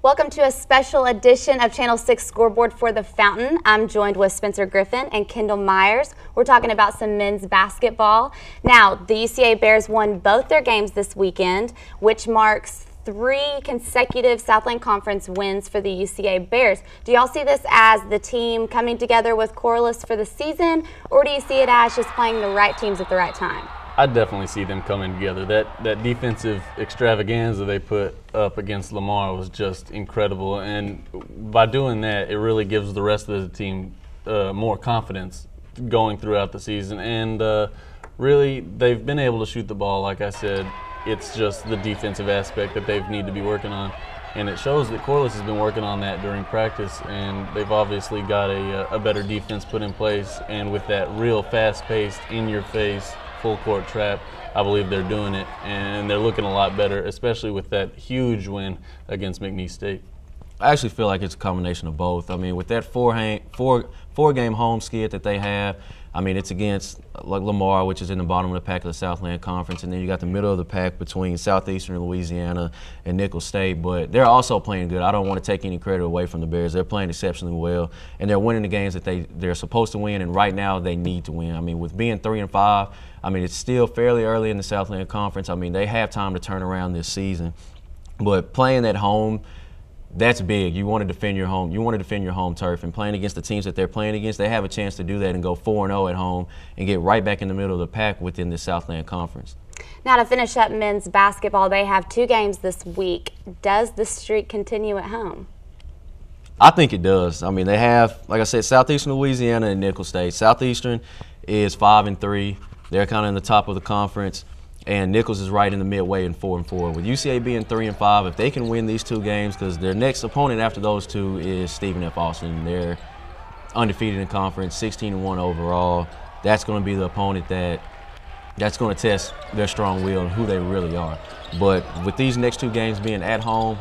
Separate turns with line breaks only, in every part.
Welcome to a special edition of Channel 6 Scoreboard for the Fountain. I'm joined with Spencer Griffin and Kendall Myers. We're talking about some men's basketball. Now, the UCA Bears won both their games this weekend, which marks 3 consecutive Southland Conference wins for the UCA Bears. Do y'all see this as the team coming together with Corliss for the season, or do you see it as just playing the right teams at the right time?
I definitely see them coming together. That defensive extravaganza they put up against Lamar was just incredible, and by doing that, it really gives the rest of the team more confidence going throughout the season. And really, they've been able to shoot the ball. Like I said, it's just the defensive aspect that they need to be working on, and it shows that Corliss has been working on that during practice, and they've obviously got a better defense put in place. And with that real fast-paced, in-your-face, full-court trap, I believe they're doing it, and they're looking a lot better, especially with that huge win against McNeese State.
I actually feel like it's a combination of both. I mean, with that four-game home skid that they have, I mean, it's against like Lamar, which is in the bottom of the pack of the Southland Conference, and then you got the middle of the pack between Southeastern Louisiana and Nicholls State. But they're also playing good. I don't want to take any credit away from the Bears. They're playing exceptionally well, and they're winning the games that they're supposed to win, and right now they need to win. I mean, with being 3-5, I mean, it's still fairly early in the Southland Conference. I mean, they have time to turn around this season, but playing at home, that's big. You want to defend your home. You want to defend your home turf, and playing against the teams that they're playing against, they have a chance to do that and go 4-0 at home and get right back in the middle of the pack within the Southland Conference.
Now, to finish up men's basketball, they have 2 games this week. Does the streak continue at home?
I think it does. I mean, they have, like I said, Southeastern Louisiana and Nicholls State. Southeastern is 5-3. They're kind of in the top of the conference. And Nicholls is right in the midway in 4-4. With UCA being 3-5, if they can win these 2 games, because their next opponent after those 2 is Stephen F. Austin. They're undefeated in conference, 16-1 overall. That's going to be the opponent that's going to test their strong will and who they really are. But with these next 2 games being at home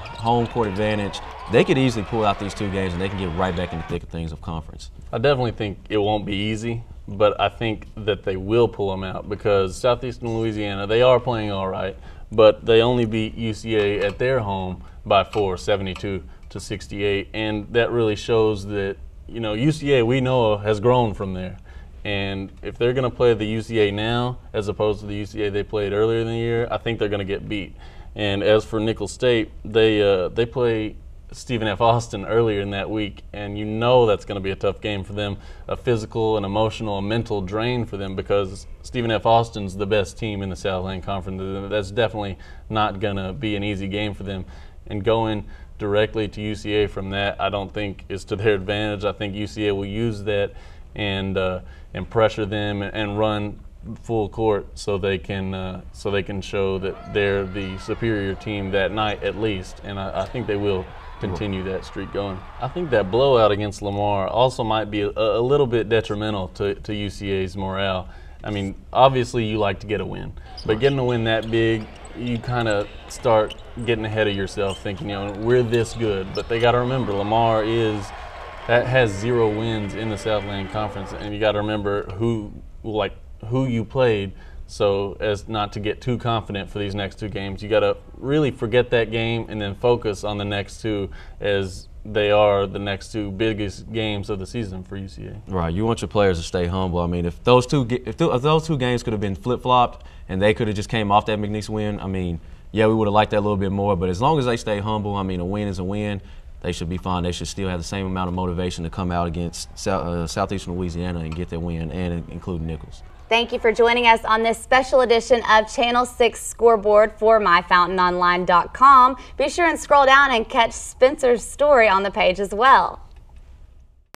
court advantage, they could easily pull out these 2 games and they can get right back in the thick of things of conference.
I definitely think it won't be easy, but I think that they will pull them out because Southeastern Louisiana, they are playing all right, but they only beat UCA at their home by 4, 72-68, and that really shows that, you know, UCA, we know, has grown from there. And if they're going to play the UCA now as opposed to the UCA they played earlier in the year, I think they're going to get beat. And as for Nicholls State, they play Stephen F. Austin earlier in that week, and you know that's going to be a tough game for them, a physical, an emotional, a mental drain for them because Stephen F. Austin's the best team in the Southland Conference. That's definitely not going to be an easy game for them. And going directly to UCA from that, I don't think is to their advantage. I think UCA will use that and pressure them and run full court so they can show that they're the superior team that night at least, and I think they will continue that streak going. I think that blowout against Lamar also might be a little bit detrimental to UCA's morale. I mean, obviously you like to get a win, but getting a win that big, you kind of start getting ahead of yourself thinking, you know, we're this good. But they got to remember, Lamar has 0 wins in the Southland Conference, and you got to remember who you played, so as not to get too confident for these next 2 games. You got to really forget that game and then focus on the next 2, as they are the next 2 biggest games of the season for UCA.
Right. You want your players to stay humble. I mean, if those two games could have been flip-flopped and they could have just came off that McNeese win, I mean, yeah, we would have liked that a little bit more. But as long as they stay humble, I mean, a win is a win. They should be fine. They should still have the same amount of motivation to come out against Southeastern Louisiana and get their win, and include Nicholls.
Thank you for joining us on this special edition of Channel 6 Scoreboard for MyFountainOnline.com. Be sure and scroll down and catch Spencer's story on the page as well.